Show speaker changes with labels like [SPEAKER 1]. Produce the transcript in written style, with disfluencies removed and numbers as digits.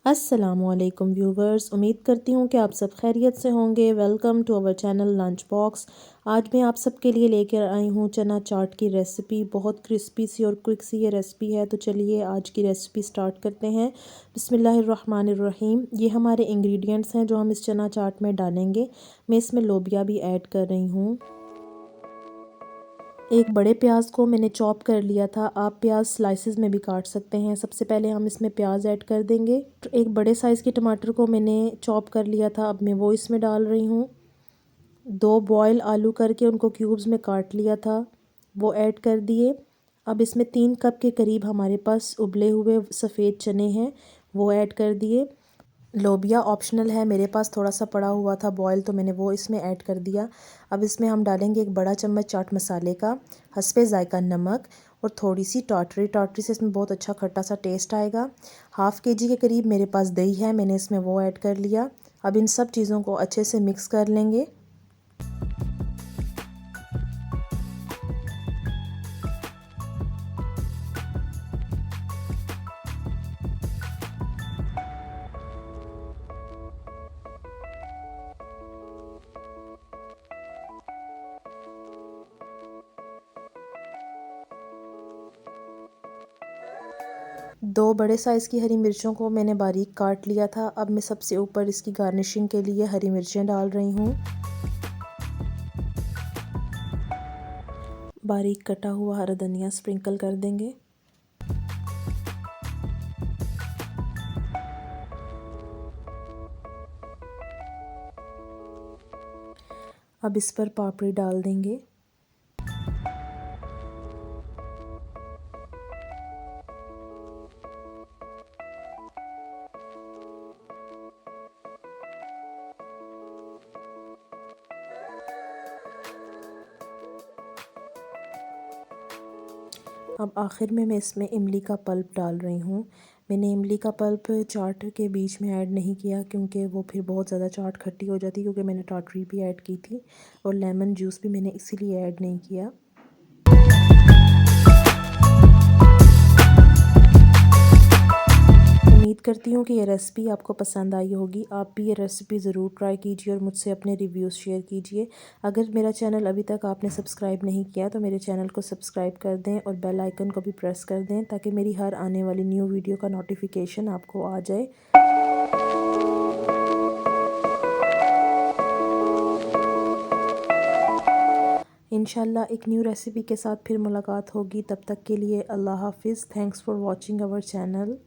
[SPEAKER 1] अस्सलामुअलैकुम व्यूवर्स, उम्मीद करती हूँ कि आप सब खैरियत से होंगे। Welcome to our channel Lunch Box. आज मैं आप सबके लिए लेकर आई हूँ चना चाट की रेसिपी। बहुत क्रिस्पी सी और क्विक सी ये रेसिपी है, तो चलिए आज की रेसिपी स्टार्ट करते हैं। बिस्मिल्लाहिर्रहमानिर्रहीम। ये हमारे इंग्रेडिएंट्स हैं जो हम इस चना चाट में डालेंगे। मैं इसमें लोबिया भी ऐड कर रही हूँ। एक बड़े प्याज को मैंने चॉप कर लिया था। आप प्याज स्लाइसेस में भी काट सकते हैं। सबसे पहले हम इसमें प्याज ऐड कर देंगे। एक बड़े साइज़ के टमाटर को मैंने चॉप कर लिया था, अब मैं वो इसमें डाल रही हूँ। 2 बॉयल आलू करके उनको क्यूब्स में काट लिया था, वो ऐड कर दिए। अब इसमें 3 कप के करीब हमारे पास उबले हुए सफ़ेद चने हैं, वो ऐड कर दिए। लोबिया ऑप्शनल है, मेरे पास थोड़ा सा पड़ा हुआ था बॉयल, तो मैंने वो इसमें ऐड कर दिया। अब इसमें हम डालेंगे 1 बड़ा चम्मच चाट मसाले का, हस्बे ज़ायका नमक और थोड़ी सी टाटरी से इसमें बहुत अच्छा खट्टा सा टेस्ट आएगा। हाफ़ केजी के करीब मेरे पास दही है, मैंने इसमें वो ऐड कर लिया। अब इन सब चीज़ों को अच्छे से मिक्स कर लेंगे। दो बड़े साइज़ की हरी मिर्चों को मैंने बारीक काट लिया था। अब मैं सबसे ऊपर इसकी गार्निशिंग के लिए हरी मिर्चें डाल रही हूँ। बारीक कटा हुआ हरा धनिया स्प्रिंकल कर देंगे। अब इस पर पापड़ी डाल देंगे। अब आखिर में मैं इसमें इमली का पल्प डाल रही हूँ। मैंने इमली का पल्प चाट के बीच में ऐड नहीं किया, क्योंकि वो फिर बहुत ज़्यादा चाट खट्टी हो जाती, क्योंकि मैंने टाटरी भी ऐड की थी और लेमन जूस भी मैंने इसीलिए ऐड नहीं किया। उम्मीद करती हूँ कि ये रेसिपी आपको पसंद आई होगी। आप भी ये रेसिपी ज़रूर ट्राई कीजिए और मुझसे अपने रिव्यूज़ शेयर कीजिए। अगर मेरा चैनल अभी तक आपने सब्सक्राइब नहीं किया तो मेरे चैनल को सब्सक्राइब कर दें और बेल आइकन को भी प्रेस कर दें, ताकि मेरी हर आने वाली न्यू वीडियो का नोटिफिकेशन आपको आ जाए। इंशाल्लाह एक न्यू रेसिपी के साथ फिर मुलाकात होगी। तब तक के लिए अल्लाह हाफिज़। Thanks for watching our channel.